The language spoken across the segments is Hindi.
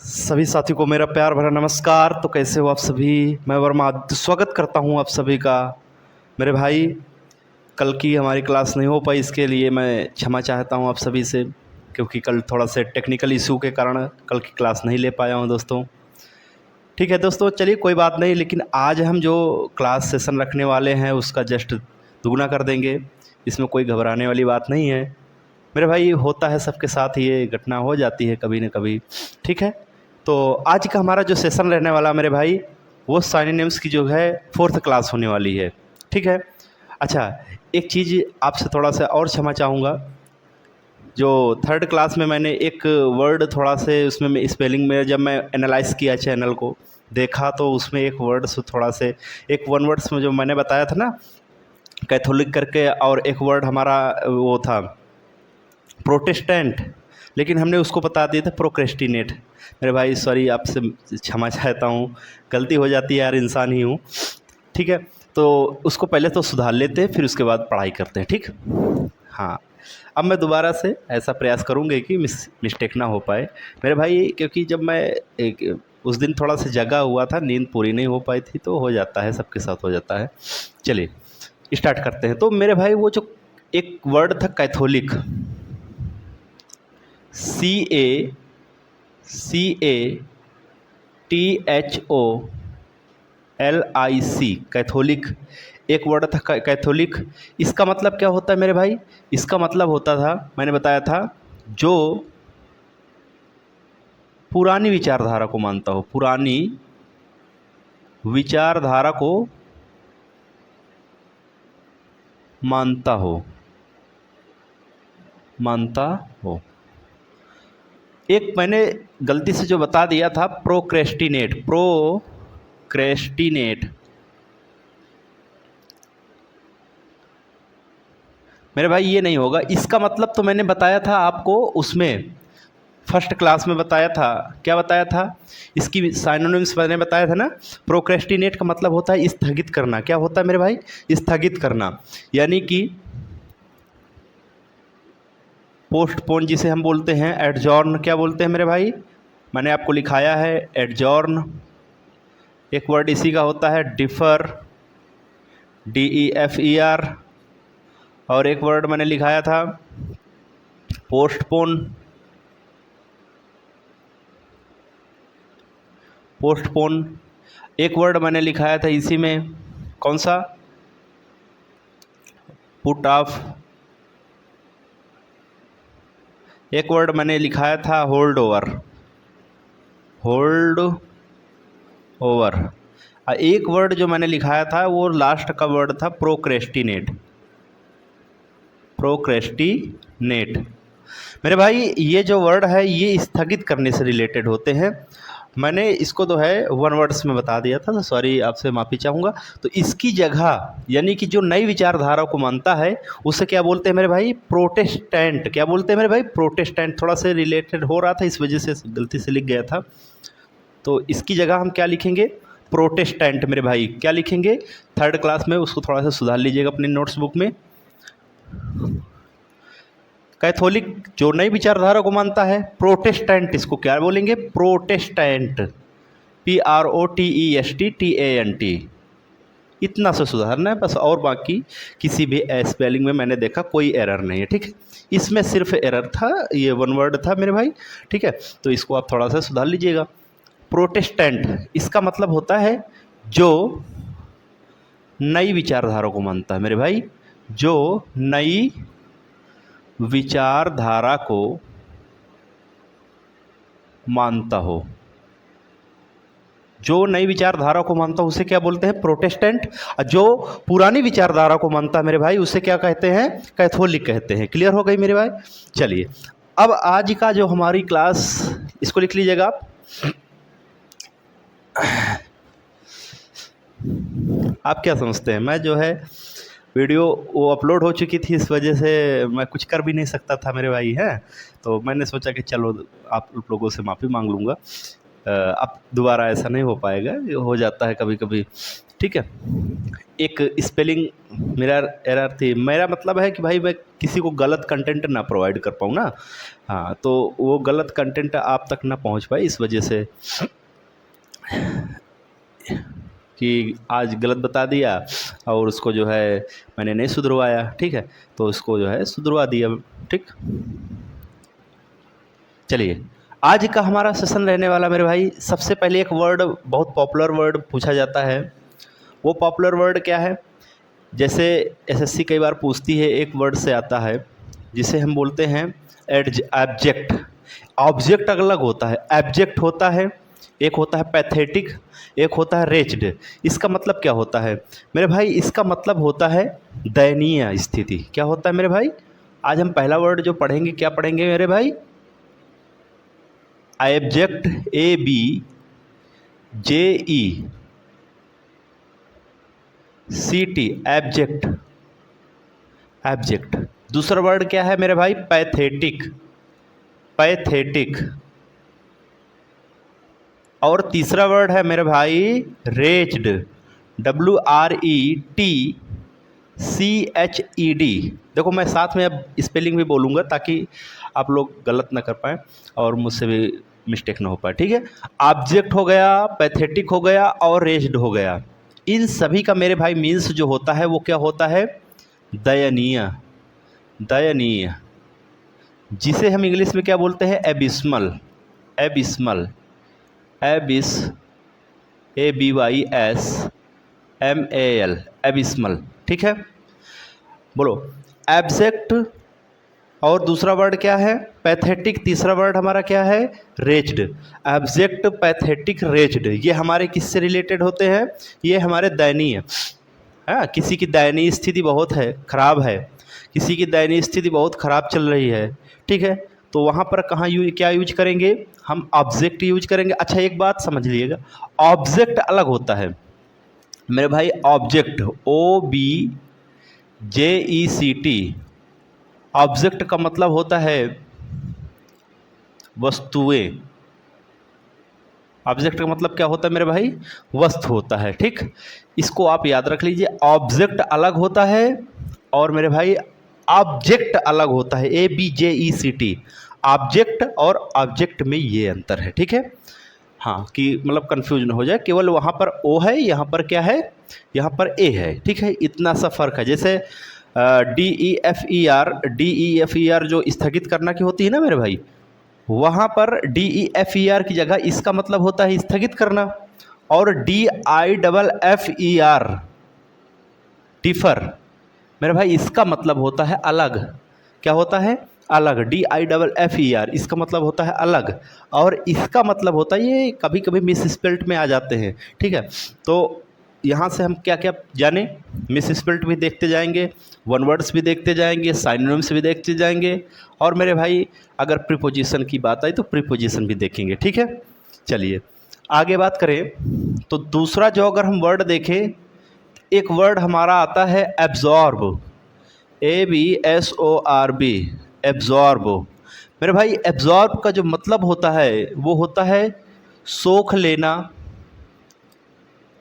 सभी साथियों को मेरा प्यार भरा नमस्कार। तो कैसे हो आप सभी। मैं वर्मा स्वागत करता हूं आप सभी का। मेरे भाई, कल की हमारी क्लास नहीं हो पाई, इसके लिए मैं क्षमा चाहता हूं आप सभी से, क्योंकि कल थोड़ा से टेक्निकल इशू के कारण कल की क्लास नहीं ले पाया हूं दोस्तों। ठीक है दोस्तों, चलिए कोई बात नहीं, लेकिन आज हम जो क्लास सेशन रखने वाले हैं उसका जस्ट दुगना कर देंगे। इसमें कोई घबराने वाली बात नहीं है मेरे भाई। होता है सबके साथ, ये घटना हो जाती है कभी न कभी। ठीक है, तो आज का हमारा जो सेशन रहने वाला मेरे भाई, वो साइनोनिम्स की जो है 4th क्लास होने वाली है। ठीक है। अच्छा, एक चीज़ आपसे थोड़ा सा और क्षमा चाहूँगा। जो 3rd क्लास में मैंने एक वर्ड थोड़ा से उसमें स्पेलिंग में जब मैं एनालाइज किया चैनल को देखा, तो उसमें एक वर्ड से थोड़ा से एक वन वर्ड्स में जो मैंने बताया था ना, कैथोलिक करके, और एक वर्ड हमारा वो था प्रोटेस्टेंट, लेकिन हमने उसको बता दिया था प्रोक्रेस्टिनेट। मेरे भाई सॉरी, आपसे क्षमा चाहता हूँ, गलती हो जाती है यार, इंसान ही हूँ। ठीक है, तो उसको पहले तो सुधार लेते हैं, फिर उसके बाद पढ़ाई करते हैं। ठीक। हाँ, अब मैं दोबारा से ऐसा प्रयास करूँगी कि मिस्टेक ना हो पाए मेरे भाई, क्योंकि जब मैं एक उस दिन थोड़ा सा जगा हुआ था, नींद पूरी नहीं हो पाई थी, तो हो जाता है, सबके साथ हो जाता है। चलिए स्टार्ट करते हैं। तो मेरे भाई, वो जो एक वर्ड था कैथोलिक, CATHOLIC, कैथोलिक एक वर्ड था कैथोलिक। इसका मतलब क्या होता है मेरे भाई? इसका मतलब होता था, मैंने बताया था, जो पुरानी विचारधारा को मानता हो, पुरानी विचारधारा को मानता हो। एक मैंने गलती से जो बता दिया था, प्रोक्रेस्टिनेट मेरे भाई, ये नहीं होगा। इसका मतलब तो मैंने बताया था आपको, उसमें 1st क्लास में बताया था। क्या बताया था? इसकी साइनोनिम्स मैंने बताया था ना। प्रोक्रेस्टिनेट का मतलब होता है स्थगित करना। क्या होता है मेरे भाई? स्थगित करना, यानी कि पोस्टपोन जिसे हम बोलते हैं, एडजॉर्न क्या बोलते हैं मेरे भाई? मैंने आपको लिखाया है एडजॉर्न। एक वर्ड इसी का होता है डिफर, DEFER, और एक वर्ड मैंने लिखाया था पोस्टपोन। एक वर्ड मैंने लिखाया था इसी में, कौन सा? Put off. एक वर्ड मैंने लिखाया था होल्ड ओवर। एक वर्ड जो मैंने लिखाया था, वो लास्ट का वर्ड था प्रोक्रेस्टिनेट। मेरे भाई, ये जो वर्ड है, ये स्थगित करने से रिलेटेड होते हैं। मैंने इसको तो है 1 वर्ड्स में बता दिया था, तो सॉरी, आपसे माफ़ी चाहूँगा। तो इसकी जगह, यानी कि जो नई विचारधारा को मानता है, उसे क्या बोलते हैं मेरे भाई? प्रोटेस्टेंट। क्या बोलते हैं मेरे भाई? प्रोटेस्टेंट। थोड़ा से रिलेटेड हो रहा था, इस वजह से गलती से लिख गया था। तो इसकी जगह हम क्या लिखेंगे? प्रोटेस्टेंट। मेरे भाई क्या लिखेंगे? 3rd क्लास में उसको थोड़ा सा सुधार लीजिएगा अपनी नोट्स बुक में। कैथोलिक जो नई विचारधारा को मानता है, प्रोटेस्टेंट इसको क्या बोलेंगे? Protestant, PROTESTANT। इतना से सुधारना है बस, और बाकी किसी भी स्पेलिंग में मैंने देखा कोई एरर नहीं है। ठीक है, इसमें सिर्फ एरर था, ये 1 वर्ड था मेरे भाई। ठीक है, तो इसको आप थोड़ा सा सुधार लीजिएगा। प्रोटेस्टेंट इसका मतलब होता है जो नई विचारधारा को मानता है मेरे भाई, जो नई विचारधारा को मानता हो। जो नई विचारधारा को मानता हो उसे क्या बोलते हैं? प्रोटेस्टेंट। और जो पुरानी विचारधारा को मानता है मेरे भाई, उसे क्या कहते हैं? कैथोलिक कहते हैं। क्लियर हो गई मेरे भाई? चलिए, अब आज का जो हमारी क्लास, इसको लिख लीजिएगा आप। आप क्या समझते हैं? मैं जो है वीडियो वो अपलोड हो चुकी थी, इस वजह से मैं कुछ कर भी नहीं सकता था मेरे भाई हैं। तो मैंने सोचा कि चलो आप लोगों से माफ़ी मांग लूँगा। अब दोबारा ऐसा नहीं हो पाएगा, ये हो जाता है कभी कभी। ठीक है। एक स्पेलिंग मेरा एरर थी, मेरा मतलब है कि भाई मैं किसी को गलत कंटेंट ना प्रोवाइड कर पाऊँ ना, हाँ, तो वो गलत कंटेंट आप तक ना पहुंच पाए, इस वजह से कि आज गलत बता दिया और उसको जो है मैंने नहीं सुधरवाया, ठीक है, तो उसको जो है सुधरवा दिया, ठीक। चलिए, आज का हमारा सेशन रहने वाला मेरे भाई, सबसे पहले एक वर्ड, बहुत पॉपुलर वर्ड पूछा जाता है। वो पॉपुलर वर्ड क्या है? जैसे एसएससी कई बार पूछती है, एक वर्ड से आता है जिसे हम बोलते हैं एब्जेक्ट। ऑब्जेक्ट अलग होता है, एब्जेक्ट होता है, एक होता है पैथेटिक, एक होता है रेच्ड। इसका मतलब क्या होता है मेरे भाई? इसका मतलब होता है दयनीय स्थिति। क्या होता है मेरे भाई? आज हम पहला वर्ड जो पढ़ेंगे, क्या पढ़ेंगे मेरे भाई? Abject, ABJECT, abject, abject. दूसरा वर्ड क्या है मेरे भाई? Pathetic, pathetic. और तीसरा वर्ड है मेरे भाई रेच्ड, WRETCHED। देखो मैं साथ में अब स्पेलिंग भी बोलूँगा ताकि आप लोग गलत ना कर पाएँ और मुझसे भी मिस्टेक ना हो पाए, ठीक है। ऑब्जेक्ट हो गया, पैथेटिक हो गया और रेच्ड हो गया। इन सभी का मेरे भाई मीन्स जो होता है वो क्या होता है? दयनीय, दयनीय, जिसे हम इंग्लिश में क्या बोलते हैं? एबिस्मल, एबिस्मल, एबिस, ABYSMAL, एबिस्मल, ठीक है। बोलो, एब्जेक्ट और दूसरा वर्ड क्या है? पैथेटिक। तीसरा वर्ड हमारा क्या है? रेच्ड। एब्जेक्ट, पैथेटिक, रेच्ड, ये हमारे किससे रिलेटेड होते हैं? ये हमारे दयनीय, हाँ, किसी की दयनीय स्थिति बहुत है, खराब है, किसी की दयनीय स्थिति बहुत ख़राब चल रही है, ठीक है, तो वहाँ पर कहाँ क्या यूज करेंगे? हम ऑब्जेक्ट यूज करेंगे। अच्छा एक बात समझ लीजिएगा, ऑब्जेक्ट अलग होता है मेरे भाई। ऑब्जेक्ट, OBJECT, ऑब्जेक्ट का मतलब होता है वस्तुएं। ऑब्जेक्ट का मतलब क्या होता है मेरे भाई? वस्तु होता है, ठीक। इसको आप याद रख लीजिए, ऑब्जेक्ट अलग होता है और मेरे भाई ऑब्जेक्ट अलग होता है, ABJECT। ऑब्जेक्ट और ऑब्जेक्ट में ये अंतर है, ठीक है, हाँ, कि मतलब कंफ्यूज ना हो जाए। केवल वहाँ पर O है, यहाँ पर क्या है? यहाँ पर A है, ठीक है, इतना सा फ़र्क है। जैसे DEFER जो स्थगित करना की होती है ना मेरे भाई, वहाँ पर DEFER की जगह इसका मतलब होता है स्थगित करना। और DIFFER, डिफर, मेरे भाई इसका मतलब होता है अलग। क्या होता है? अलग। DIFFER, इसका मतलब होता है अलग, और इसका मतलब होता है, ये कभी कभी मिस स्पेल्ट में आ जाते हैं, ठीक है। तो यहाँ से हम क्या क्या जाने? मिस स्पेल्ट भी देखते जाएंगे, वन वर्ड्स भी देखते जाएंगे, साइनोनिम्स भी देखते जाएंगे, और मेरे भाई अगर प्रीपोजिशन की बात आई तो प्रीपोजिशन भी देखेंगे, ठीक है। चलिए आगे बात करें तो दूसरा जो अगर हम वर्ड देखें, एक वर्ड हमारा आता है एब्जॉर्ब, ABSORB, एब्जॉर्ब। मेरे भाई एब्जॉर्ब का जो मतलब होता है वो होता है सोख लेना,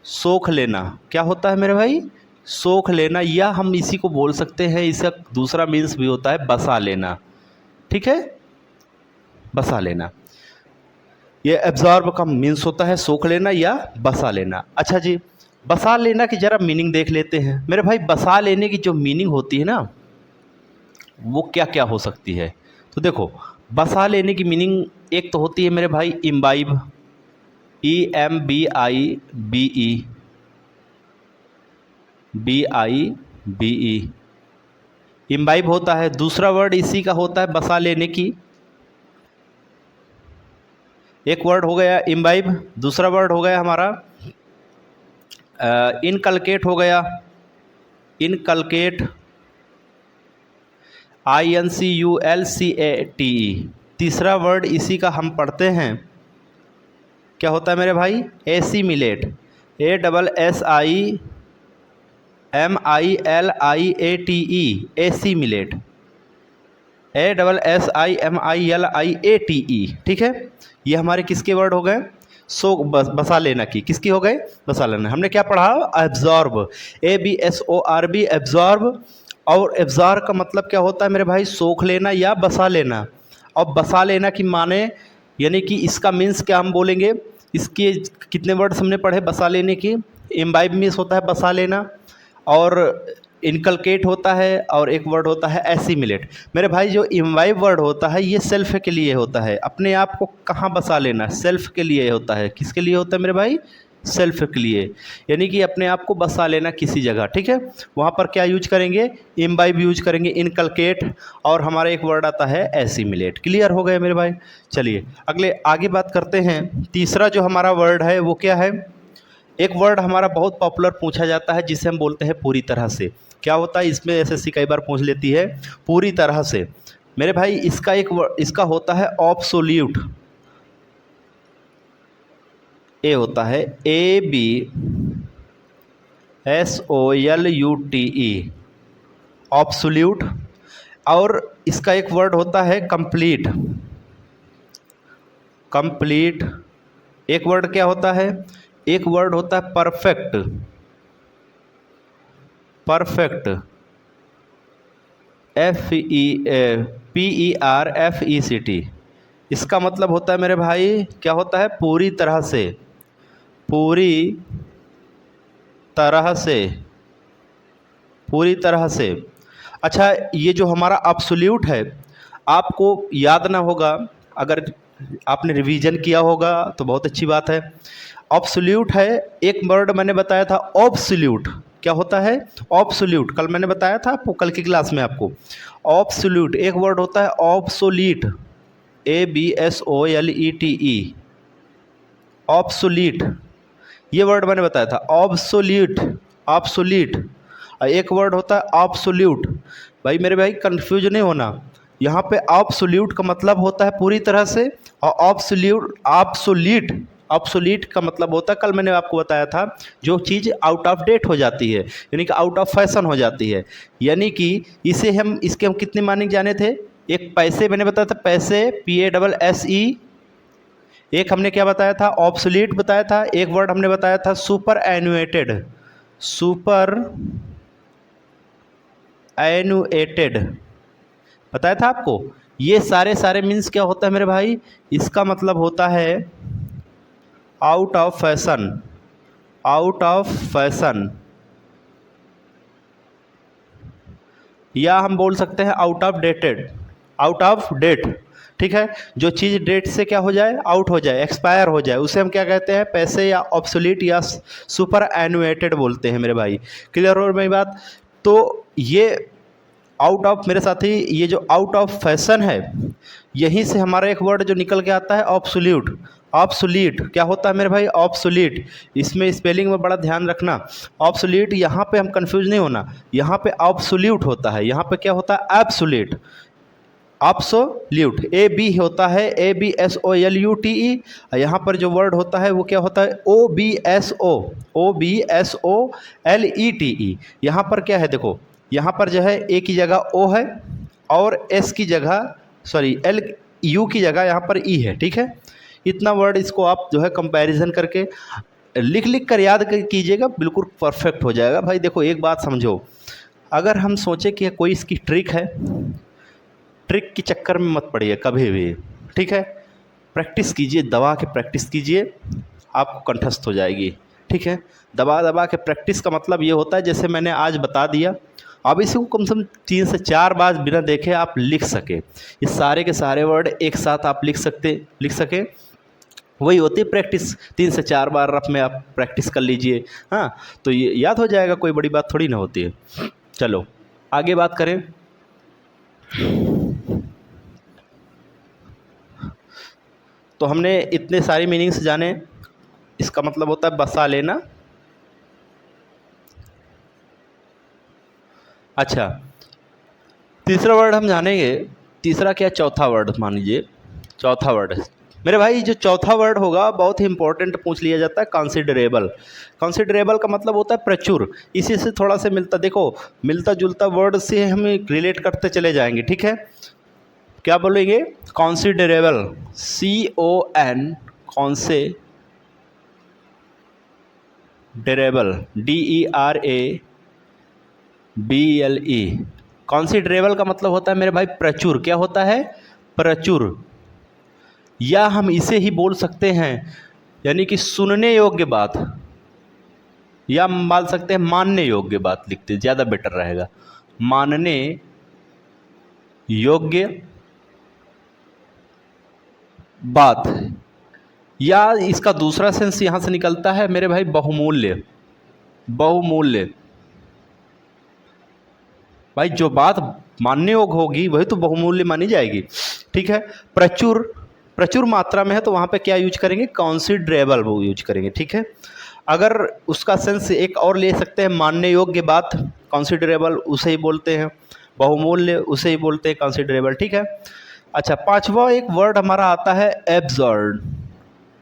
सोख लेना। क्या होता है मेरे भाई? सोख लेना, या हम इसी को बोल सकते हैं, इसका दूसरा मीन्स भी होता है बसा लेना, ठीक है, बसा लेना। ये एब्जॉर्ब का मीन्स होता है सोख लेना या बसा लेना। अच्छा जी, बसा लेना की ज़रा मीनिंग देख लेते हैं मेरे भाई। बसा लेने की जो मीनिंग होती है ना, वो क्या क्या हो सकती है? तो देखो, बसा लेने की मीनिंग एक तो होती है मेरे भाई इम्बाइब, EMBIBE, इम्बाइब होता है। दूसरा वर्ड इसी का होता है बसा लेने की, एक वर्ड हो गया इम्बाइब, दूसरा वर्ड हो गया हमारा इनकलकेट हो गया, इनकलकेट, INCULCATE। तीसरा वर्ड इसी का हम पढ़ते हैं, क्या होता है मेरे भाई? एसीमिलेट, ASSIMILIATE, एसीमिलेट, ASSIMILIATE, ठीक है। ये हमारे किसके वर्ड हो गए? सो बसा लेना की, किसकी हो गई? बसा लेना। हमने क्या पढ़ा? Absorb, ABSORB, absorb. और एब्जॉर्ब का मतलब क्या होता है मेरे भाई? सोख लेना या बसा लेना। और बसा लेना की माने यानी कि इसका मीन्स क्या हम बोलेंगे? इसके कितने वर्ड्स हमने पढ़े बसा लेने की? इम्बाइब मीन्स होता है बसा लेना, और इनकलकेट होता है, और एक वर्ड होता है एसिमिलेट। मेरे भाई जो इम्बाइब वर्ड होता है ये सेल्फ के लिए होता है, अपने आप को कहाँ बसा लेना, सेल्फ के लिए होता है। किसके लिए होता है मेरे भाई? सेल्फ के लिए, यानी कि अपने आप को बसा लेना किसी जगह, ठीक है। वहाँ पर क्या यूज करेंगे? इम्बाइब यूज करेंगे, इनकलकेट, और हमारा एक वर्ड आता है एसिमिलेट। क्लियर हो गए मेरे भाई? चलिए अगले आगे बात करते हैं। तीसरा जो हमारा वर्ड है वो क्या है? एक वर्ड हमारा बहुत पॉपुलर पूछा जाता है जिसे हम बोलते हैं पूरी तरह से। क्या होता है इसमें? एसएससी कई बार पूछ लेती है पूरी तरह से। मेरे भाई इसका इसका होता है ऑब्सोल्यूट। ए होता है ABSOLUTE, ऑब्सोल्यूट। और इसका एक वर्ड होता है कंप्लीट। कंप्लीट। एक वर्ड क्या होता है? एक वर्ड होता है परफेक्ट। Perfect, PERFECT। इसका मतलब होता है मेरे भाई क्या होता है? पूरी तरह से। पूरी तरह से। पूरी तरह से। अच्छा, ये जो हमारा एब्सोल्यूट है आपको याद ना होगा, अगर आपने रिवीजन किया होगा तो बहुत अच्छी बात है। एब्सोल्यूट है, एक वर्ड मैंने बताया था ऑब्सोल्यूट। क्या होता है? ऑब्सोल्यूट, कल मैंने बताया था आपको, कल की क्लास में आपको। ऑब्सोल्यूट एक वर्ड होता है ऑब्सोलीट, ABSOLETE, ऑब्सोलीट। ये वर्ड मैंने बताया था ऑब्सोल्यूट, ऑब्सोलीट। एक वर्ड होता है ऑब्सोल्यूट। भाई मेरे भाई कंफ्यूज नहीं होना, यहाँ पे ऑब्सोल्यूट का मतलब होता है पूरी तरह से, और ऑब्सोलीट, ऑब्सोलीट का मतलब होता है, कल मैंने आपको बताया था, जो चीज़ आउट ऑफ डेट हो जाती है, यानी कि आउट ऑफ फैशन हो जाती है। यानी कि इसके हम कितने माने जाने थे? एक पैसे मैंने बताया था, पैसे, PASSE। एक हमने क्या बताया था? ऑब्सोलीट बताया था। एक वर्ड हमने बताया था सुपर एनुएटेड, सुपर एनुएटेड बताया था आपको। ये सारे मीन्स क्या होता है मेरे भाई? इसका मतलब होता है out of fashion, out of fashion, या हम बोल सकते हैं out of dated, out of date. ठीक है, जो चीज़ डेट से क्या हो जाए? आउट हो जाए, एक्सपायर हो जाए, उसे हम क्या कहते हैं? पैसे, या ऑब्सोलीट, या सुपर एनुएटेड बोलते हैं मेरे भाई। क्लियर हो मेरी बात? तो ये आउट ऑफ, मेरे साथी, ये जो आउट ऑफ फैशन है, यहीं से हमारा एक वर्ड जो निकल के आता है ऑब्सोल्यूट। ऑब्सोलीट क्या होता है मेरे भाई? ऑब्सोलीट। इसमें स्पेलिंग में बड़ा ध्यान रखना। ऑब्सोलीट, यहाँ पे हम कंफ्यूज नहीं होना, यहाँ पे ऑब्सोल्यूट होता है, यहाँ पे क्या होता है? Absolute, absolute. AB होता है ABSOLUTE। यहाँ पर जो वर्ड होता है वो क्या होता है? OBSOLETE। यहाँ पर क्या है देखो, यहाँ पर जो है A की जगह O है, और S की जगह, सॉरी, U की जगह यहाँ पर E है। ठीक है, इतना वर्ड इसको आप जो है कंपैरिजन करके लिख कर याद कीजिएगा, बिल्कुल परफेक्ट हो जाएगा। भाई देखो एक बात समझो, अगर हम सोचें कि कोई इसकी ट्रिक है, ट्रिक के चक्कर में मत पड़िए कभी भी। ठीक है, प्रैक्टिस कीजिए, दबा के प्रैक्टिस कीजिए, आपको कंठस्थ हो जाएगी। ठीक है, दबा दबा के प्रैक्टिस का मतलब ये होता है, जैसे मैंने आज बता दिया, अब इसी को कम से कम 3 से 4 बार बिना देखे आप लिख सके, ये सारे के सारे वर्ड एक साथ आप लिख सके, वही होती है प्रैक्टिस। 3 से 4 बार रफ में आप प्रैक्टिस कर लीजिए, हाँ, तो ये याद हो जाएगा, कोई बड़ी बात थोड़ी ना होती है। चलो आगे बात करें। तो हमने इतने सारी मीनिंग्स जाने, इसका मतलब होता है बसा लेना। अच्छा, तीसरा वर्ड हम जानेंगे। तीसरा क्या? चौथा वर्ड मान लीजिए, चौथा वर्ड मेरे भाई, जो चौथा वर्ड होगा बहुत ही इंपॉर्टेंट पूछ लिया जाता है, कंसिडरेबल। कंसिडरेबल का मतलब होता है प्रचुर। इसी से थोड़ा सा मिलता जुलता वर्ड से हम रिलेट करते चले जाएंगे। ठीक है, क्या बोलेंगे? Considerable, CON, durable, DERABLE। कॉन्सिडरेबल का मतलब होता है मेरे भाई प्रचुर। क्या होता है? प्रचुर। या हम इसे ही बोल सकते हैं यानी कि सुनने योग्य बात, या हम बोल सकते हैं मानने योग्य बात, लिखते ज़्यादा बेटर रहेगा। मानने योग्य बात, या इसका दूसरा सेंस यहाँ से निकलता है मेरे भाई बहुमूल्य। बहुमूल्य भाई, जो बात मानने योग्य होगी वही तो बहुमूल्य मानी जाएगी। ठीक है, प्रचुर, प्रचुर मात्रा में है तो वहाँ पे क्या यूज करेंगे? कंसिडरेबल वो यूज करेंगे। ठीक है, अगर उसका सेंस एक और ले सकते हैं, मानने योग्य बात, कंसिडरेबल उसे ही बोलते हैं, बहुमूल्य उसे ही बोलते हैं कंसिडरेबल। ठीक है, अच्छा पांचवा एक वर्ड हमारा आता है absurd,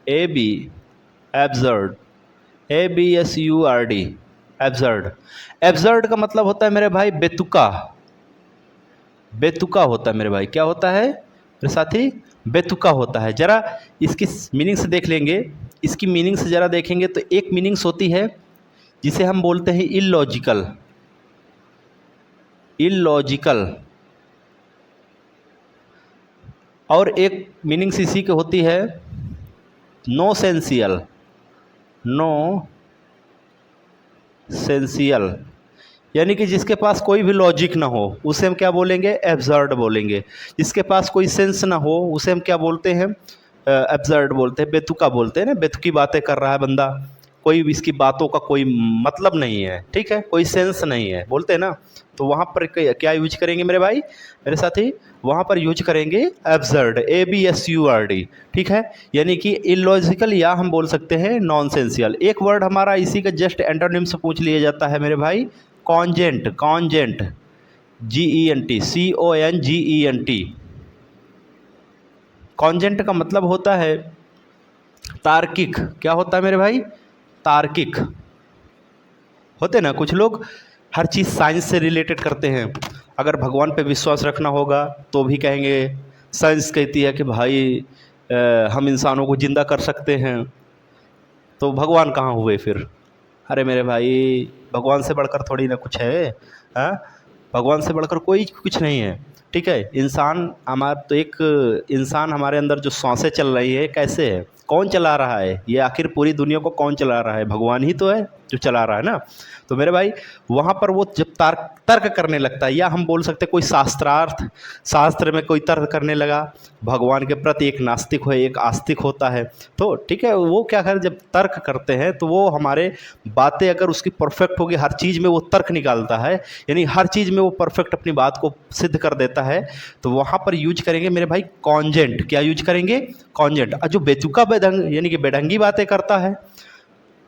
absurd, ABSURD, absurd. Absurd का मतलब होता है मेरे भाई बेतुका। बेतुका होता है मेरे भाई, क्या होता है मेरे साथी? बेतुका होता है। जरा इसकी मीनिंग से देख लेंगे, इसकी मीनिंग से जरा देखेंगे तो एक मीनिंग्स होती है जिसे हम बोलते हैं इलॉजिकल, इलॉजिकल, और एक मीनिंग्स इसी की होती है नो सेंसियल, नो सेंसियल, यानी कि जिसके पास कोई भी लॉजिक ना हो उसे हम क्या बोलेंगे? एब्सर्ड बोलेंगे। जिसके पास कोई सेंस ना हो उसे हम क्या बोलते हैं? एब्सर्ड बोलते हैं, बेतुका बोलते हैं ना। बेतुकी बातें कर रहा है बंदा, कोई भी इसकी बातों का कोई मतलब नहीं है, ठीक है, कोई सेंस नहीं है, बोलते हैं ना। तो वहाँ पर क्या यूज करेंगे मेरे भाई, मेरे साथी? वहाँ पर यूज करेंगे एब्सर्ड, ABSURD। ठीक है, यानी कि इलॉजिकल, या हम बोल सकते हैं नॉनसेंसियल। एक वर्ड हमारा इसी का जस्ट एंटोनिम से पूछ लिया जाता है मेरे भाई, कॉन्जेंट, कॉन्जेंट, GENT, CONGENT। कॉन्जेंट का मतलब होता है तार्किक। क्या होता है मेरे भाई? तार्किक। होते ना कुछ लोग हर चीज़ साइंस से रिलेटेड करते हैं। अगर भगवान पे विश्वास रखना होगा तो भी कहेंगे साइंस कहती है कि भाई हम इंसानों को ज़िंदा कर सकते हैं, तो भगवान कहाँ हुए फिर? अरे मेरे भाई, भगवान से बढ़कर थोड़ी ना कुछ है, हाँ? भगवान से बढ़कर कोई कुछ नहीं है। ठीक है, इंसान हमारा तो एक इंसान हमारे अंदर जो सांसें चल रही है, कैसे है, कौन चला रहा है ये? आखिर पूरी दुनिया को कौन चला रहा है? भगवान ही तो है जो चला रहा है ना। तो मेरे भाई वहाँ पर वो जब तर्क करने लगता है, या हम बोल सकते हैं कोई शास्त्रार्थ, शास्त्र में कोई तर्क करने लगा भगवान के प्रति, एक नास्तिक हो एक आस्तिक होता है, तो ठीक है, वो क्या कर जब तर्क करते हैं तो वो हमारे बातें अगर उसकी परफेक्ट होगी, हर चीज़ में वो तर्क निकालता है, यानी हर चीज़ में वो परफेक्ट अपनी बात को सिद्ध कर देता है, तो वहाँ पर यूज करेंगे मेरे भाई कॉन्जेंट। क्या यूज करेंगे? कॉन्जेंट। जो बेतुका बेढंग यानी कि बेढंगी बातें करता है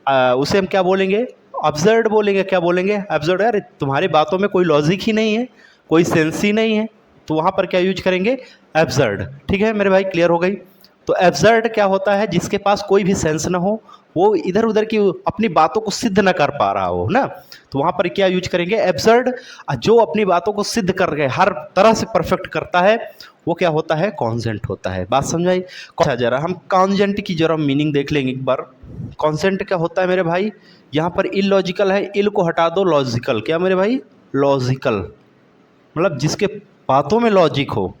उसे हम क्या बोलेंगे? अब्सर्ड बोलेंगे। क्या बोलेंगे? अब्सर्ड। यार तुम्हारी बातों में कोई लॉजिक ही नहीं है, कोई सेंस ही नहीं है, तो वहाँ पर क्या यूज करेंगे? एब्सर्ड। ठीक है मेरे भाई, क्लियर हो गई? तो एब्सर्ड क्या होता है? जिसके पास कोई भी सेंस ना हो, वो इधर उधर की अपनी बातों को सिद्ध ना कर पा रहा हो ना, तो वहाँ पर क्या यूज करेंगे? एब्सर्ड। जो अपनी बातों को सिद्ध करके हर तरह से परफेक्ट करता है वो क्या होता है? कॉन्जेंट होता है। बात समझाई? अच्छा जरा हम कॉन्जेंट की जरा मीनिंग देख लेंगे एक बार। कॉन्जेंट क्या होता है मेरे भाई? यहाँ पर इलॉजिकल है, इल को हटा दो, लॉजिकल। क्या मेरे भाई? लॉजिकल, मतलब जिसके बातों में लॉजिक हो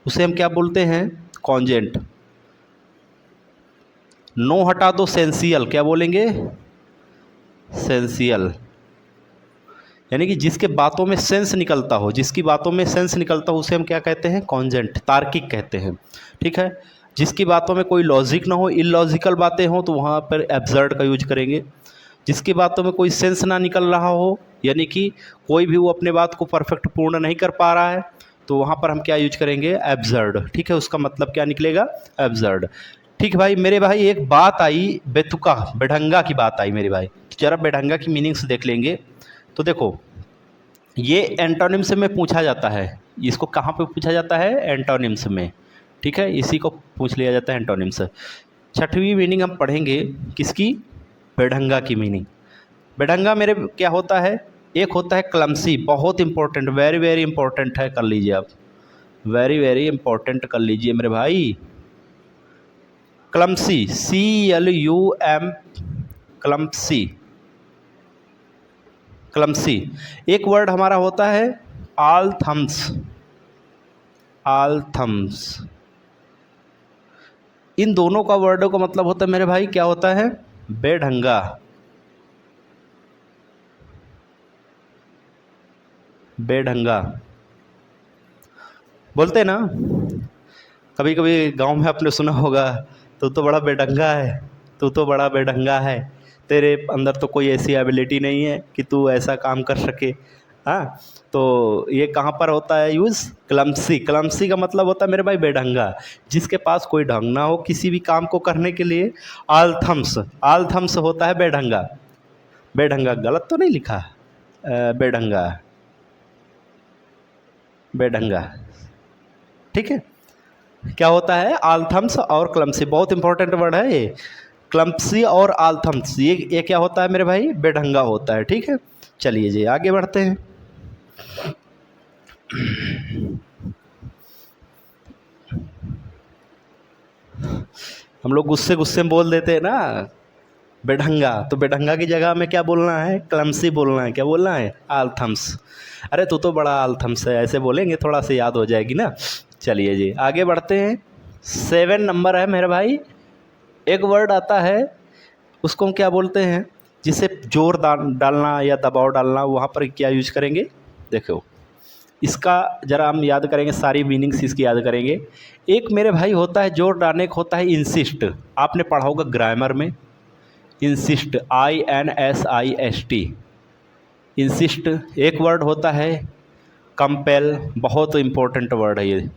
उसे हम क्या बोलते हैं? कॉन्जेंट। नो हटा दो, सेंसियल। क्या बोलेंगे? सेंसियल, यानी कि जिसके बातों में सेंस निकलता हो, जिसकी बातों में सेंस निकलता हो उसे हम क्या कहते हैं? कॉन्जेंट, तार्किक कहते हैं। ठीक है, जिसकी बातों में कोई लॉजिक ना हो, इलॉजिकल बातें हो, तो वहाँ पर एब्सर्ड का यूज करेंगे। जिसकी बातों में कोई सेंस ना निकल रहा हो, यानी कि कोई भी वो अपने बात को परफेक्ट पूर्ण नहीं कर पा रहा है, तो वहाँ पर हम क्या यूज करेंगे? एब्सर्ड। ठीक है, उसका मतलब क्या निकलेगा? एब्सर्ड। ठीक है भाई, मेरे भाई एक बात आई बेतुका, बेढंगा की बात आई मेरे भाई, तो जरा बेढंगा की मीनिंग्स देख लेंगे। तो देखो, ये एंटोनिम्स में पूछा जाता है। इसको कहाँ पे पूछा जाता है? एंटोनिम्स में। ठीक है, इसी को पूछ लिया जाता है एंटोनिम्स। छठवीं मीनिंग हम पढ़ेंगे किसकी? बेढंगा की मीनिंग। बेढंगा मेरे क्या होता है? एक होता है क्लमसी, बहुत इंपॉर्टेंट, वेरी वेरी इंपॉर्टेंट है, कर लीजिए आप, वेरी वेरी इंपॉर्टेंट कर लीजिए मेरे भाई। Clumsy, CLUM, clumsy, clumsy. एक वर्ड हमारा होता है ऑल थम्स, ऑल थम्स। इन दोनों का वर्डों का मतलब होता है मेरे भाई, क्या होता है? बेढंगा, बेढंगा। बोलते हैं ना, कभी कभी गांव में आपने सुना होगा, तू तो बड़ा बेढंगा है, तू तो बड़ा बेढंगा है, तेरे अंदर तो कोई ऐसी एबिलिटी नहीं है कि तू ऐसा काम कर सके। हाँ, तो ये कहाँ पर होता है यूज़? क्लमसी। क्लमसी का मतलब होता है मेरे भाई बेढंगा, जिसके पास कोई ढंग ना हो किसी भी काम को करने के लिए। आलथम्स, आलथम्स होता है बेढंगा। बेढंगा गलत तो नहीं लिखा? बेढंगा, बेढंगा, ठीक है। क्या होता है? आलथम्स और क्लमसी, बहुत इंपॉर्टेंट वर्ड है ये। क्लमसी और आलथम्स, ये क्या होता है मेरे भाई? बेढंगा होता है, ठीक है। चलिए जी आगे बढ़ते हैं। हम लोग गुस्से गुस्से में बोल देते हैं ना बेढंगा, तो बेढंगा की जगह में क्या बोलना है? क्लमसी बोलना है। क्या बोलना है? आलथम्स। अरे तू तो बड़ा आलथम्स है, ऐसे बोलेंगे थोड़ा सा याद हो जाएगी ना। चलिए जी आगे बढ़ते हैं। 7 नंबर है मेरे भाई। एक वर्ड आता है, उसको हम क्या बोलते हैं? जिसे जोर डालना या दबाव डालना, वहाँ पर क्या यूज करेंगे? देखो इसका ज़रा हम याद करेंगे, सारी मीनिंग्स इसकी याद करेंगे। एक मेरे भाई होता है जोर डालने का, होता है इंसिस्ट। आपने पढ़ा होगा ग्रामर में, इंसिस्ट, INSIST, इंसिस्ट। एक वर्ड होता है कंपेल, बहुत इंपॉर्टेंट वर्ड है ये।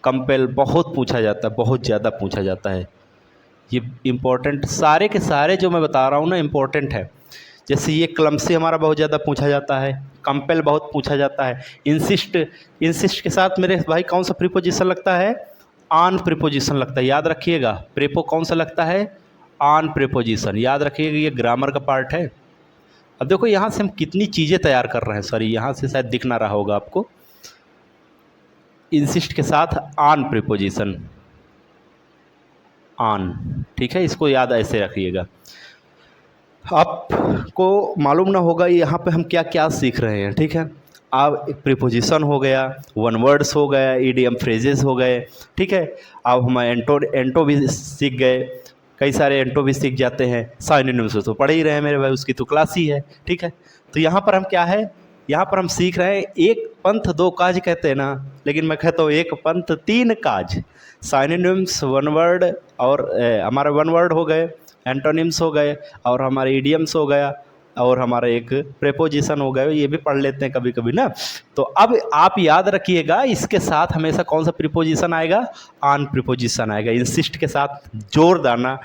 कंपेल बहुत पूछा जाता है, बहुत ज़्यादा पूछा जाता है ये। इम्पोर्टेंट सारे के सारे जो मैं बता रहा हूँ ना इम्पोर्टेंट है। जैसे ये क्लमसी हमारा बहुत ज़्यादा पूछा जाता है, कंपेल बहुत पूछा जाता है, इंसिस्ट। इंसिस्ट के साथ मेरे भाई कौन सा प्रीपोजिशन लगता है? ऑन प्रीपोजिशन लगता है, याद रखिएगा। प्रेपो कौन सा लगता है? ऑन प्रीपोजिशन, याद रखिएगा, ये ग्रामर का पार्ट है। अब देखो यहाँ से हम कितनी चीज़ें तैयार कर रहे हैं, सॉरी यहाँ से शायद दिख ना रहा होगा आपको। इंसिस्ट के साथ ऑन प्रीपोजिशन, ऑन, ठीक है, इसको याद ऐसे रखिएगा। आपको मालूम ना होगा यहाँ पे हम क्या क्या सीख रहे हैं, ठीक है। अब एक प्रीपोजिशन हो गया, वन वर्ड्स हो गया, ईडियम फ्रेजेस हो गए, ठीक है। अब हम एंटो भी सीख गए, कई सारे एंटो भी सीख जाते हैं। साइनोनिम्स तो पढ़ ही रहे हैं मेरे भाई, उसकी तो क्लास ही है, ठीक है। तो यहाँ पर हम क्या है, यहाँ पर हम सीख रहे हैं एक पंथ दो काज कहते हैं ना, लेकिन मैं कहता हूँ एक पंथ तीन काज। साइनोनिम्स, वन वर्ड, और हमारे वन वर्ड हो गए, एंटोनिम्स हो गए, और हमारे इडियम्स हो गया, और हमारा एक प्रेपोजिशन हो गया, ये भी पढ़ लेते हैं कभी कभी ना। तो अब आप याद रखिएगा, इसके साथ हमेशा कौन सा प्रीपोजिशन आएगा? ऑन प्रीपोजिशन आएगा। इंसिस्ट के साथ जोर डालना,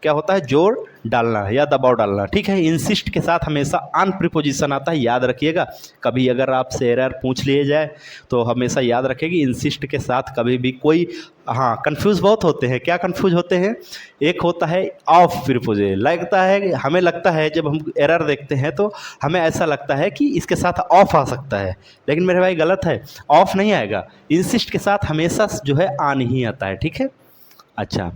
क्या होता है? जोर डालना या दबाव डालना, ठीक है। इंसिस्ट के साथ हमेशा ऑन प्रीपोजिशन आता है, याद रखिएगा। कभी अगर आपसे एरर पूछ लिए जाए तो हमेशा याद रखेगी इंसिस्ट के साथ कभी भी कोई, हाँ कंफ्यूज बहुत होते हैं। क्या कंफ्यूज होते हैं? एक होता है ऑफ प्रीपोजिशन, लगता है, हमें लगता है जब हम एरर देखते हैं तो हमें ऐसा लगता है कि इसके साथ ऑफ आ सकता है, लेकिन मेरे भाई गलत है, ऑफ नहीं आएगा। इंसिस्ट के साथ हमेशा जो है ऑन ही आता है, ठीक है। अच्छा,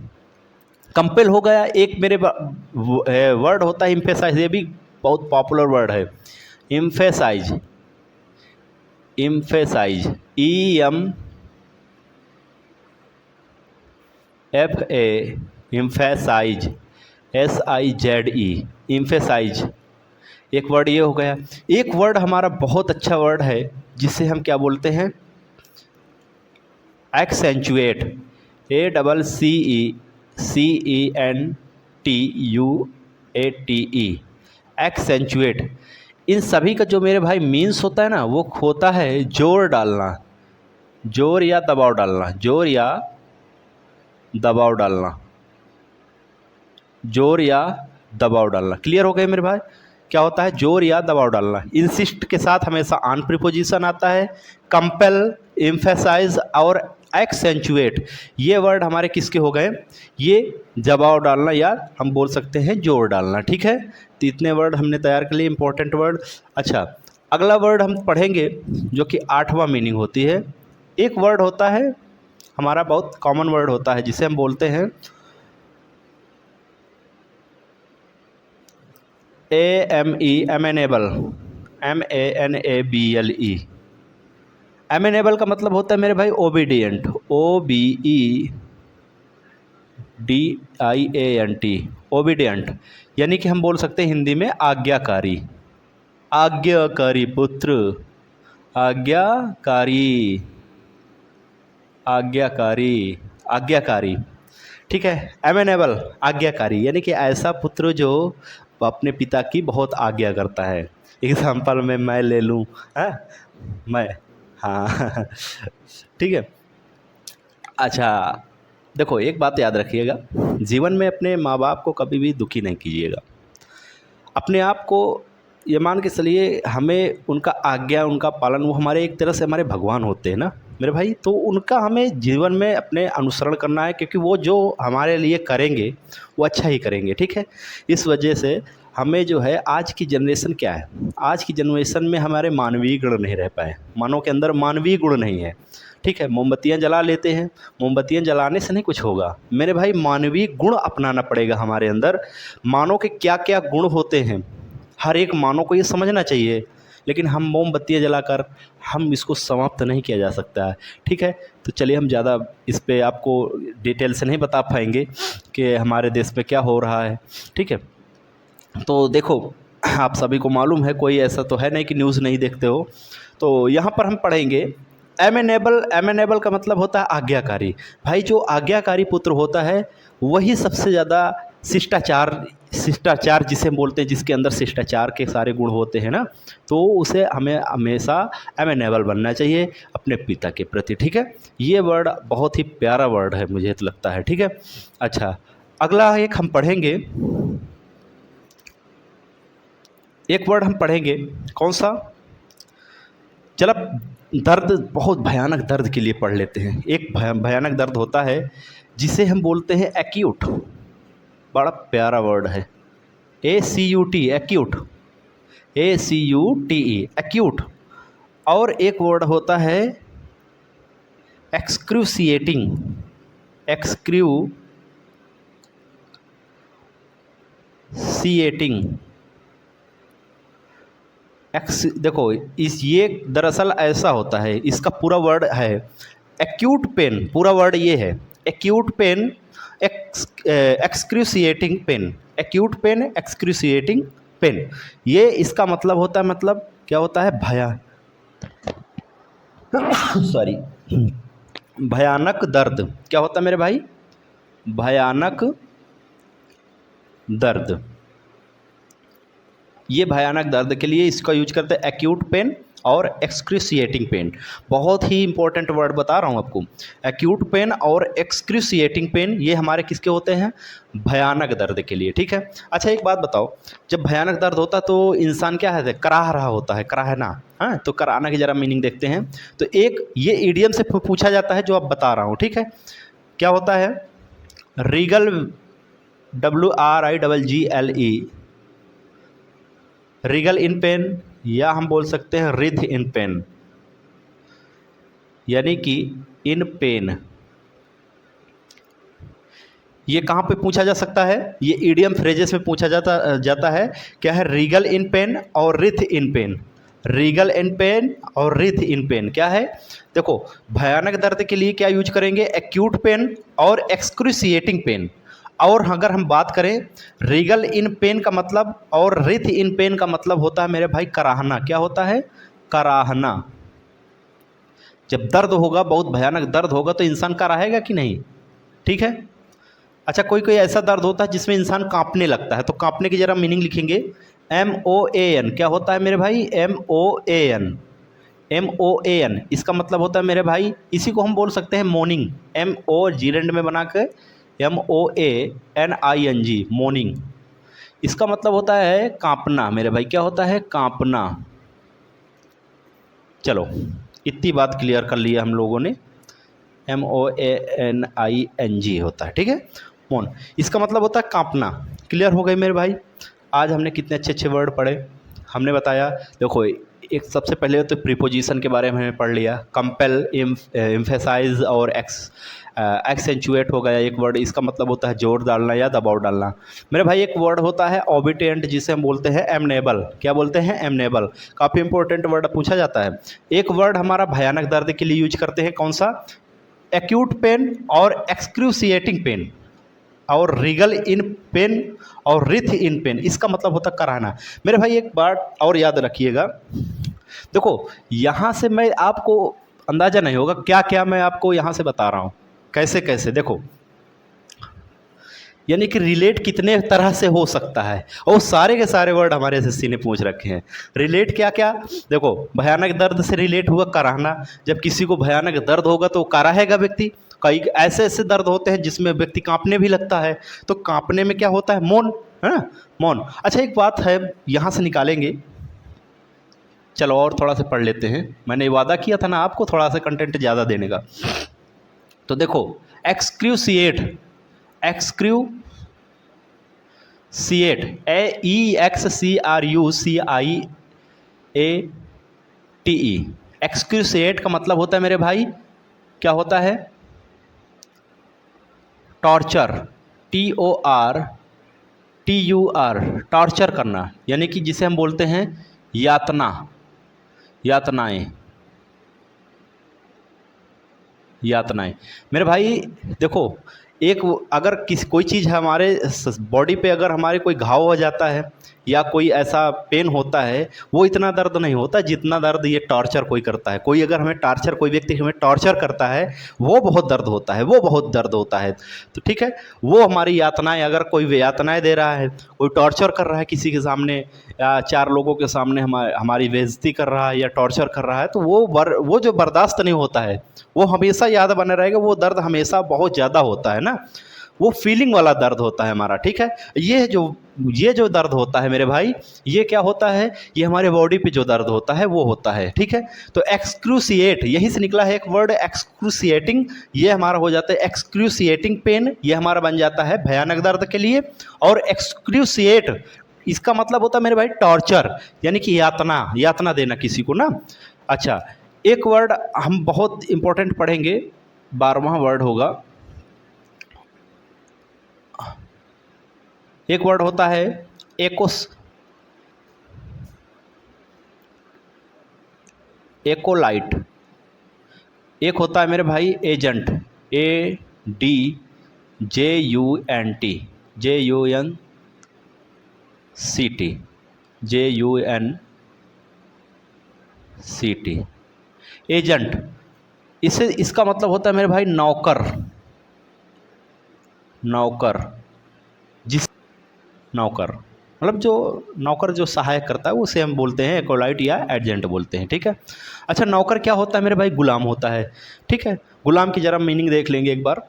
कंपेल हो गया। एक मेरे वर्ड होता है इम्फेसाइज, ये भी बहुत पॉपुलर वर्ड है। Emphasise, emphasise, EMFA, emphasise, SIZE, emphasise. एक वर्ड ये हो गया। एक वर्ड हमारा बहुत अच्छा वर्ड है जिसे हम क्या बोलते हैं? Accentuate, ACCENTUATE, accentuate. इन सभी का जो मेरे भाई मीन्स होता है ना, वो होता है जोर डालना, जोर या दबाव डालना, जोर या दबाव डालना, जोर या दबाव डालना। क्लियर हो गए मेरे भाई? क्या होता है? जोर या दबाव डालना। इंसिस्ट के साथ हमेशा ऑन प्रीपोजिशन आता है। कंपेल, एम्फेसाइज और एक्सेंचुएट, ये वर्ड हमारे किसके हो गए? ये दबाव डालना या हम बोल सकते हैं जोर डालना, ठीक है। तो इतने वर्ड हमने तैयार कर लिए, इंपॉर्टेंट वर्ड। अच्छा, अगला वर्ड हम पढ़ेंगे जो कि 8वां मीनिंग होती है। एक वर्ड होता है हमारा, बहुत कॉमन वर्ड होता है, जिसे हम बोलते हैं एमेनेबल, MANABLE। एमेनेबल का मतलब होता है मेरे भाई ओबीडियंट, OBEDIANT, ओबीडियंट। यानी कि हम बोल सकते हैं हिंदी में आज्ञाकारी, आज्ञाकारी पुत्र, आज्ञाकारी, आज्ञाकारी, आज्ञाकारी। ठीक है, एमेनेबल आज्ञाकारी, यानी कि ऐसा पुत्र जो अपने पिता की बहुत आज्ञा करता है। एग्जाम्पल में मैं ले लूँ, है मैं, हाँ ठीक है। अच्छा देखो, एक बात याद रखिएगा, जीवन में अपने माँ बाप को कभी भी दुखी नहीं कीजिएगा। अपने आप को ये मान के चलिए, हमें उनका आज्ञा, उनका पालन, वो हमारे एक तरह से हमारे भगवान होते हैं ना मेरे भाई, तो उनका हमें जीवन में अपने अनुसरण करना है, क्योंकि वो जो हमारे लिए करेंगे वो अच्छा ही करेंगे। ठीक है, इस वजह से हमें जो है, आज की जनरेशन क्या है, आज की जनरेशन में हमारे मानवीय गुण नहीं रह पाए, मानव के अंदर मानवीय गुण नहीं है। ठीक है, मोमबत्तियाँ जला लेते हैं, मोमबत्तियाँ जलाने से नहीं कुछ होगा मेरे भाई, मानवीय गुण अपनाना पड़ेगा हमारे अंदर। मानव के क्या क्या गुण होते हैं, हर एक मानव को ये समझना चाहिए, लेकिन हम मोमबत्तियाँ जलाकर हम इसको समाप्त नहीं किया जा सकता है। ठीक है, तो चलिए, हम ज़्यादा इस पे आपको डिटेल से नहीं बता पाएंगे कि हमारे देश में क्या हो रहा है। ठीक है, तो देखो, आप सभी को मालूम है, कोई ऐसा तो है नहीं कि न्यूज़ नहीं देखते हो। तो यहाँ पर हम पढ़ेंगे एमेनेबल। एमेनेबल का मतलब होता है आज्ञाकारी। भाई जो आज्ञाकारी पुत्र होता है वही सबसे ज़्यादा शिष्टाचार, शिष्टाचार जिसे बोलते हैं, जिसके अंदर शिष्टाचार के सारे गुण होते हैं ना, तो उसे हमें हमेशा एमेनेबल बनना चाहिए अपने पिता के प्रति। ठीक है, ये वर्ड बहुत ही प्यारा वर्ड है, मुझे तो लगता है। ठीक है, अच्छा अगला एक हम पढ़ेंगे, एक वर्ड हम पढ़ेंगे, कौन सा, चलो दर्द, बहुत भयानक दर्द के लिए पढ़ लेते हैं। एक भयानक दर्द होता है जिसे हम बोलते हैं एक्यूट, बड़ा प्यारा वर्ड है, ACUT, एक्यूट, ACUTE, एक्यूट। और एक वर्ड होता है एक्सक्रूसिएटिंग, एक्सक्रूसिएटिंग। देखो, ये दरअसल ऐसा होता है, इसका पूरा वर्ड है एक्यूट पेन, पूरा वर्ड ये है acute pain, excruciating pain, acute pain, excruciating pain. ये इसका मतलब होता है, मतलब क्या होता है, सॉरी, भयानक दर्द। क्या होता है मेरे भाई, भयानक दर्द। ये भयानक दर्द के लिए इसका यूज करते हैं एक्यूट पेन और एक्सक्रूसिएटिंग पेन। बहुत ही इंपॉर्टेंट वर्ड बता रहा हूँ आपको, एक्यूट पेन और एक्सक्रूसिएटिंग पेन, ये हमारे किसके होते हैं, भयानक दर्द के लिए। ठीक है, अच्छा एक बात बताओ, जब भयानक दर्द होता तो इंसान क्या है, कराह रहा होता है, कराहना। हाँ, तो कराहना की ज़रा मीनिंग देखते हैं। तो एक ये इडियम से पूछा जाता है जो अब बता रहा हूँ। ठीक है, क्या होता है, रीगल, WRIGGLE, रीगल इन पेन, या हम बोल सकते हैं रिथ इन पेन, यानी कि इन पेन। ये कहाँ पे पूछा जा सकता है, ये ईडियम फ्रेजेस में पूछा जाता है। क्या है, रीगल इन पेन और रिथ इन पेन, रीगल इन पेन और रिथ इन पेन क्या है। देखो, भयानक दर्द के लिए क्या यूज करेंगे, एक्यूट पेन और एक्सक्रूसिएटिंग पेन। और अगर हम बात करें रीगल इन पेन का मतलब और रिथ इन पेन का मतलब होता है मेरे भाई कराहना। क्या होता है, कराहना। जब दर्द होगा, बहुत भयानक दर्द होगा, तो इंसान कराहेगा कि नहीं। ठीक है, अच्छा कोई कोई ऐसा दर्द होता है जिसमें इंसान कांपने लगता है, तो कांपने की जरा मीनिंग लिखेंगे, MOAN। क्या होता है मेरे भाई, MOAN, MOAN। इसका मतलब होता है मेरे भाई, इसी को हम बोल सकते हैं मॉर्निंग, MO जीरेंड में बना के MOANING, मॉर्निंग। इसका मतलब होता है कांपना मेरे भाई। क्या होता है, कांपना। चलो इतनी बात क्लियर कर लिया हम लोगों ने, MOANING होता है। ठीक है, मौन, इसका मतलब होता है कांपना। क्लियर हो गई मेरे भाई। आज हमने कितने अच्छे अच्छे वर्ड पढ़े, हमने बताया। देखो एक सबसे पहले तो प्रीपोजिशन के बारे में हमने पढ़ लिया। कंपेल, एम्फेसाइज और एक्सेंचुएट हो गया एक वर्ड, इसका मतलब होता है जोर डालना या दबाव डालना। मेरे भाई एक वर्ड होता है ऑबिटेंट, जिसे हम बोलते हैं एमनेबल। क्या बोलते हैं? एमनेबल। काफ़ी इंपॉर्टेंट वर्ड पूछा जाता है। एक वर्ड हमारा भयानक दर्द के लिए यूज करते हैं, कौन सा? एक्यूट पेन और एक्सक्रूसिएटिंग पेन, और रीगल इन पेन और रिथ इन पेन, इसका मतलब होता है कराहना। मेरे भाई एक बात और याद रखिएगा, देखो यहाँ से मैं आपको अंदाज़ा नहीं होगा क्या क्या मैं आपको यहाँ से बता रहा हूँ, कैसे कैसे। देखो यानी कि रिलेट कितने तरह से हो सकता है, और सारे के सारे वर्ड हमारे एसएससी ने पूछ रखे हैं। रिलेट क्या क्या? देखो भयानक दर्द से रिलेट हुआ कराहना। जब किसी को भयानक दर्द होगा तो कराहेगा व्यक्ति। कई ऐसे ऐसे दर्द होते हैं जिसमें व्यक्ति कांपने भी लगता है, तो कांपने में क्या होता है? मौन, है ना, मौन। अच्छा एक बात है, यहाँ से निकालेंगे, चलो और थोड़ा सा पढ़ लेते हैं। मैंने वादा किया था ना आपको थोड़ा सा कंटेंट ज़्यादा देने का। तो देखो एक्सक्रूसिएट, एक्सक्रूसिएट, EXCRUCIATE, एक्सक्रूसिएट का मतलब होता है मेरे भाई, क्या होता है? टॉर्चर, TORTUR, टॉर्चर करना, यानी कि जिसे हम बोलते हैं यातना, यातनाएं, यातनाएं। मेरे भाई देखो एक अगर कोई चीज़ हमारे बॉडी पे अगर हमारे कोई घाव हो जाता है या कोई ऐसा पेन होता है, वो इतना दर्द नहीं होता जितना दर्द ये टॉर्चर कोई करता है। कोई अगर हमें टॉर्चर, कोई व्यक्ति हमें टॉर्चर करता है, वो बहुत दर्द होता है, वो बहुत दर्द होता है। तो ठीक है, वो हमारी यातनाएं, अगर कोई यातनाएं दे रहा है, कोई टॉर्चर कर रहा है किसी के सामने या चार लोगों के सामने हमारी बेइज्जती कर रहा है या टॉर्चर कर रहा है, तो वो जो बर्दाश्त नहीं होता है, वो हमेशा याद बने रहेगा। वो दर्द हमेशा बहुत ज़्यादा होता है ना, वो फीलिंग वाला दर्द होता है हमारा। ठीक है, ये जो दर्द होता है मेरे भाई, ये क्या होता है? ये हमारे बॉडी पे जो दर्द होता है वो होता है। ठीक है, तो एक्सक्रूसिएट, यहीं से निकला है एक वर्ड एक्सक्रूसिएटिंग, ये हमारा हो जाता है एक्सक्रूसिएटिंग पेन, ये हमारा बन जाता है भयानक दर्द के लिए। और एक्सक्रूसिएट इसका मतलब होता है मेरे भाई टॉर्चर, यानी कि यातना देना किसी को ना। अच्छा एक वर्ड हम बहुत इंपॉर्टेंट पढ़ेंगे, 12वां वर्ड होगा। एक वर्ड होता है एकोलाइट। एक होता है मेरे भाई एजेंट, ADJUNT, एजेंट। इसका मतलब होता है मेरे भाई नौकर, नौकर मतलब जो नौकर जो सहायक करता है उसे हम बोलते हैं एकोलाइट या एजेंट बोलते हैं। ठीक है, अच्छा नौकर क्या होता है मेरे भाई? गुलाम होता है। ठीक है, गुलाम की ज़रा मीनिंग देख लेंगे एक बार,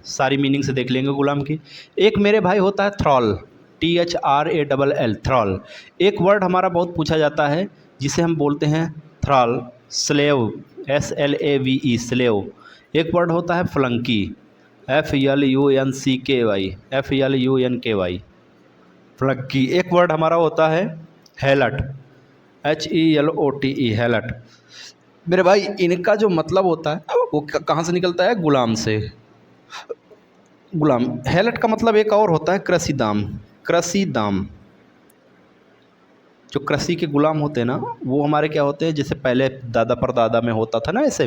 सारी मीनिंग से देख लेंगे गुलाम की। एक मेरे भाई होता है थ्रॉल, THRALL, थ्रॉल। एक वर्ड हमारा बहुत पूछा जाता है जिसे हम बोलते हैं थ्रॉल, स्लेव, SLAVE, स्लेव। एक वर्ड होता है फ्लंकी, FLUNCKY, फ्लंकी। एक वर्ड हमारा होता है हेलट, HELOTE, हेलट। मेरे भाई इनका जो मतलब होता है वो कहाँ से निकलता है? गुलाम से, गुलाम। हेलट का मतलब एक और होता है कृषिदाम, जो कृषि के गुलाम होते हैं ना, वो हमारे क्या होते हैं, जैसे पहले दादा परदादा में होता था ना, ऐसे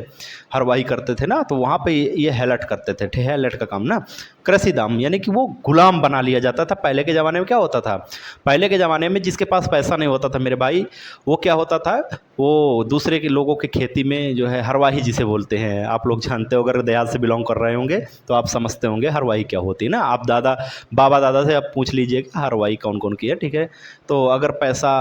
हरवाही करते थे ना, तो वहाँ पे ये हेलट करते थे, हेलट का काम ना। कृषि दाम यानी कि वो गुलाम बना लिया जाता था। पहले के ज़माने में क्या होता था? पहले के ज़माने में जिसके पास पैसा नहीं होता था मेरे भाई, वो क्या होता था, वो दूसरे के लोगों के खेती में जो है हरवाही जिसे बोलते हैं, आप लोग जानते हो, अगर देहात से बिलोंग कर रहे होंगे तो आप समझते होंगे हरवाही क्या होती है ना। आप बाबा दादा से आप पूछ लीजिए कि हरवाही कौन कौन की है। ठीक है, तो अगर पैसा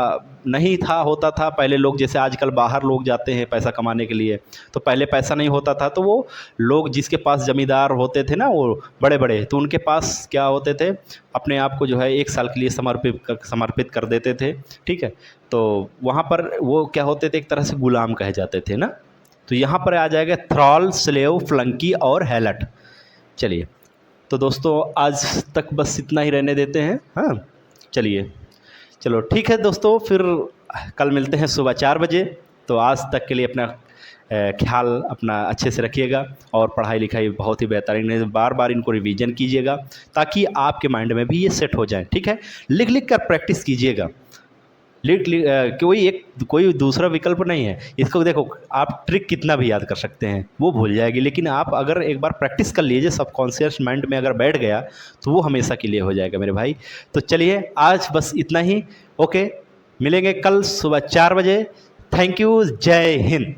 नहीं होता था पहले, लोग जैसे आजकल बाहर लोग जाते हैं पैसा कमाने के लिए, तो पहले पैसा नहीं होता था, तो वो लोग जिसके पास ज़मींदार होते थे ना, वो बड़े बड़े, तो उनके पास क्या होते थे, अपने आप को जो है 1 साल के लिए समर्पित कर देते थे। ठीक है, तो वहाँ पर वो क्या होते थे, एक तरह से गुलाम कहे जाते थे ना। तो यहाँ पर आ जाएगा थ्रॉल, स्लेव, फ्लंकी और हेलट। चलिए तो दोस्तों आज तक बस इतना ही रहने देते हैं। हाँ चलिए, चलो ठीक है दोस्तों, फिर कल मिलते हैं सुबह 4 बजे। तो आज तक के लिए अपना ख्याल अपना अच्छे से रखिएगा और पढ़ाई लिखाई बहुत ही बेहतरीन है, बार बार इनको रिवीजन कीजिएगा ताकि आपके माइंड में भी ये सेट हो जाए। ठीक है, लिख लिख कर प्रैक्टिस कीजिएगा। कोई दूसरा विकल्प नहीं है इसको। देखो, आप ट्रिक कितना भी याद कर सकते हैं वो भूल जाएगी, लेकिन आप अगर एक बार प्रैक्टिस कर लीजिए, सबकॉन्शियस माइंड में अगर बैठ गया तो वो हमेशा के लिए हो जाएगा मेरे भाई। तो चलिए आज बस इतना ही। ओके, मिलेंगे कल सुबह 4 बजे। थैंक यू, जय हिंद।